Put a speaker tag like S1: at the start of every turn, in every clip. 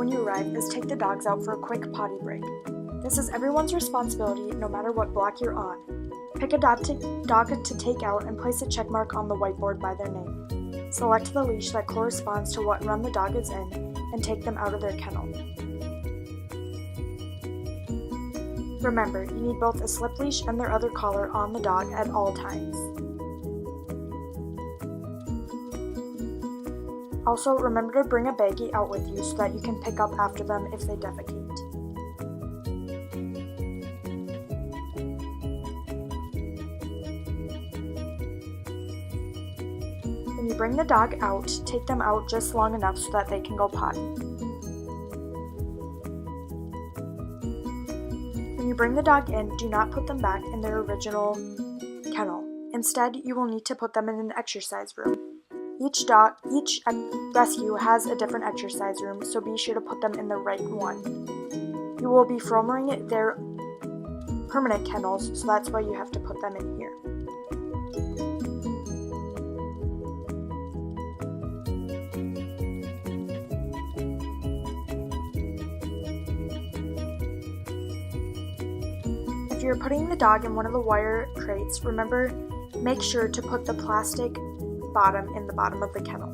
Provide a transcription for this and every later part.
S1: when you arrive is take the dogs out for a quick potty break. This is everyone's responsibility no matter what block you're on. Pick a dog to take out and place a check mark on the whiteboard by their name. Select the leash that corresponds to what run the dog is in and take them out of their kennel. Remember, you need both a slip leash and their other collar on the dog at all times. Also, remember to bring a baggie out with you so that you can pick up after them if they defecate. When you bring the dog out, take them out just long enough so that they can go potty. When you bring the dog in, do not put them back in their original kennel. Instead, you will need to put them in an exercise room. Each rescue has a different exercise room, so be sure to put them in the right one. You will be fromering their permanent kennels, so that's why you have to put them in here. If you're putting the dog in one of the wire crates, make sure to put the plastic bottom in the bottom of the kennel.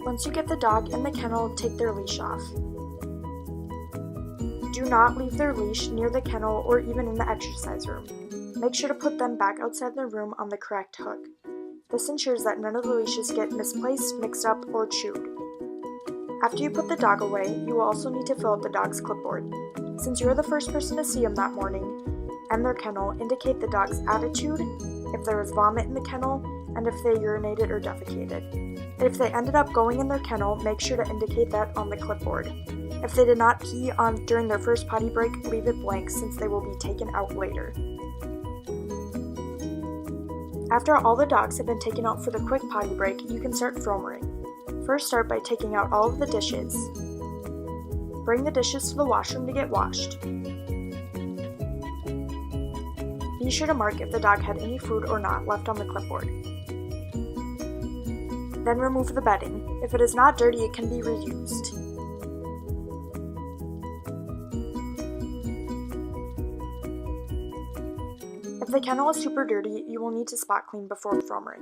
S1: Once you get the dog in the kennel, take their leash off. Do not leave their leash near the kennel or even in the exercise room. Make sure to put them back outside the room on the correct hook. This ensures that none of the leashes get misplaced, mixed up, or chewed. After you put the dog away, you will also need to fill out the dog's clipboard. Since you are the first person to see them that morning and their kennel, indicate the dog's attitude, if there was vomit in the kennel, and if they urinated or defecated. If they ended up going in their kennel, make sure to indicate that on the clipboard. If they did not pee during their first potty break, leave it blank since they will be taken out later. After all the dogs have been taken out for the quick potty break, you can start fromering. First, start by taking out all of the dishes. Bring the dishes to the washroom to get washed. Be sure to mark if the dog had any food or not left on the clipboard. Then remove the bedding. If it is not dirty, it can be reused. If the kennel is super dirty, you will need to spot clean before fromering.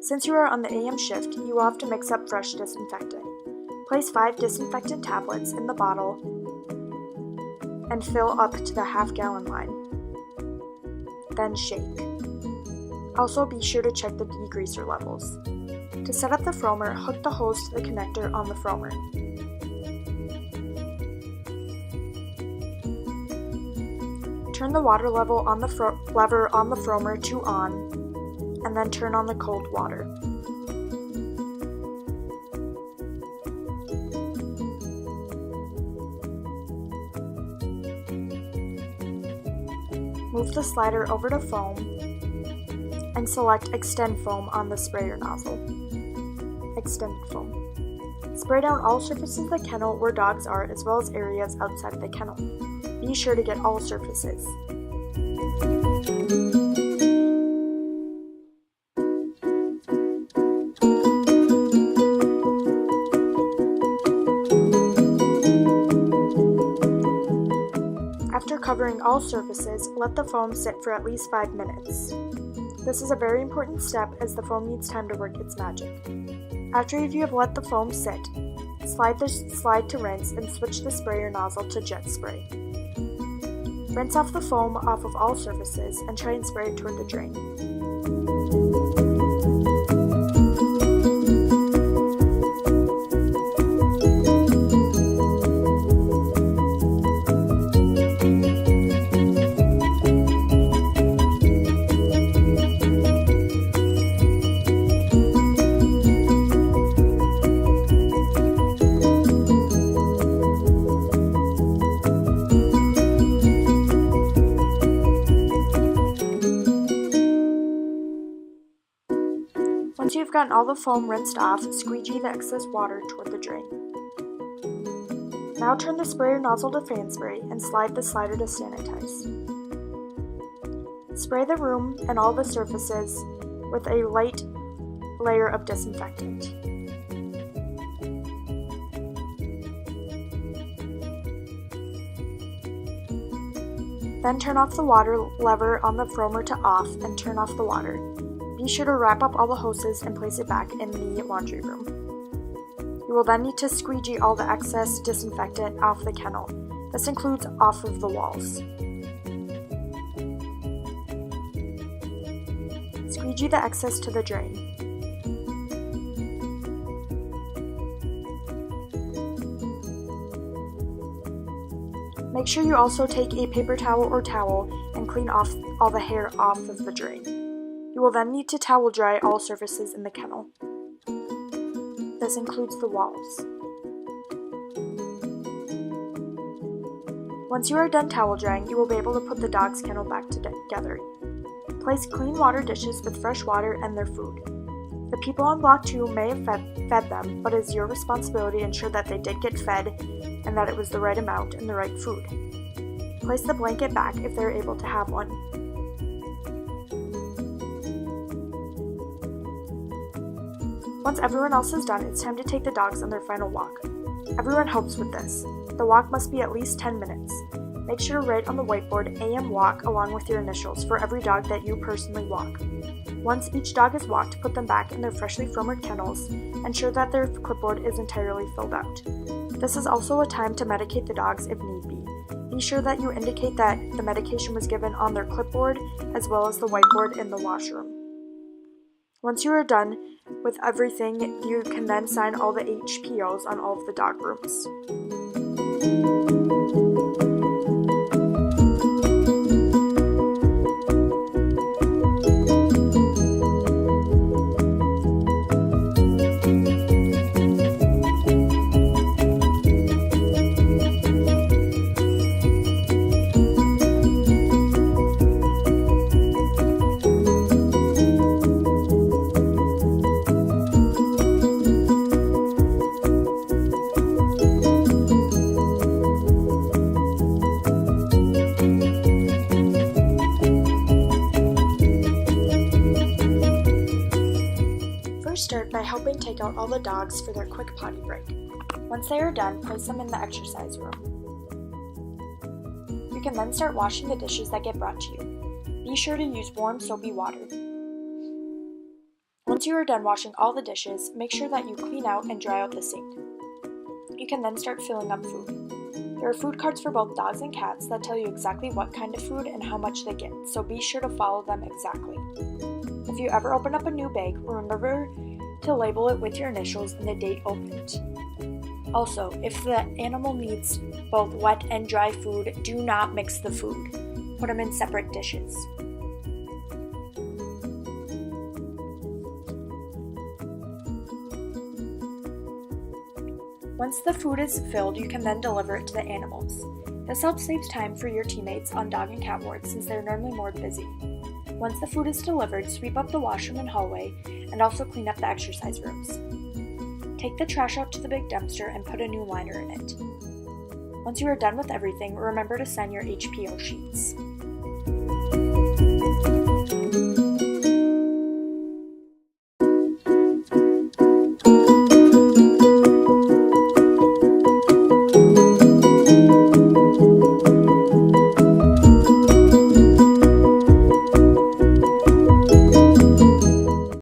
S1: Since you are on the AM shift, you will have to mix up fresh disinfectant. Place 5 disinfectant tablets in the bottle and fill up to the half-gallon line. Then shake. Also be sure to check the degreaser levels. To set up the fromer, hook the hose to the connector on the fromer. Turn the water level on the lever on the fromer to on, and then turn on the cold water. Move the slider over to foam, and select Extend Foam on the sprayer nozzle. Extended foam. Spray down all surfaces of the kennel where dogs are, as well as areas outside of the kennel. Be sure to get all surfaces. After covering all surfaces, let the foam sit for at least 5 minutes. This is a very important step as the foam needs time to work its magic. After you have let the foam sit, slide the slide to rinse and switch the sprayer nozzle to jet spray. Rinse off the foam off of all surfaces and try and spray it toward the drain. Once you've gotten all the foam rinsed off, squeegee the excess water toward the drain. Now turn the sprayer nozzle to fan spray and slide the slider to sanitize. Spray the room and all the surfaces with a light layer of disinfectant. Then turn off the water lever on the foamer to off and turn off the water. Be sure to wrap up all the hoses and place it back in the laundry room. You will then need to squeegee all the excess disinfectant off the kennel. This includes off of the walls. Squeegee the excess to the drain. Make sure you also take a paper towel or towel and clean off all the hair off of the drain. You will then need to towel dry all surfaces in the kennel. This includes the walls. Once you are done towel drying, you will be able to put the dog's kennel back together. Place clean water dishes with fresh water and their food. The people on Block 2 may have fed them, but it is your responsibility to ensure that they did get fed and that it was the right amount and the right food. Place the blanket back if they are able to have one. Once everyone else is done, it's time to take the dogs on their final walk. Everyone helps with this. The walk must be at least 10 minutes. Make sure to write on the whiteboard AM walk along with your initials for every dog that you personally walk. Once each dog is walked, put them back in their freshly foamered kennels. Ensure that their clipboard is entirely filled out. This is also a time to medicate the dogs if need be. Be sure that you indicate that the medication was given on their clipboard as well as the whiteboard in the washroom. Once you are done with everything, you can then sign all the HPOs on all of the dog rooms. Start by helping take out all the dogs for their quick potty break. Once they are done, place them in the exercise room. You can then start washing the dishes that get brought to you. Be sure to use warm, soapy water. Once you are done washing all the dishes, make sure that you clean out and dry out the sink. You can then start filling up food. There are food cards for both dogs and cats that tell you exactly what kind of food and how much they get, so be sure to follow them exactly. If you ever open up a new bag, remember to label it with your initials and the date opened. Also, if the animal needs both wet and dry food, do not mix the food. Put them in separate dishes. Once the food is filled, you can then deliver it to the animals. This helps save time for your teammates on dog and cat wards since they're normally more busy. Once the food is delivered, sweep up the washroom and hallway, and also clean up the exercise rooms. Take the trash out to the big dumpster and put a new liner in it. Once you are done with everything, remember to sign your HPO sheets.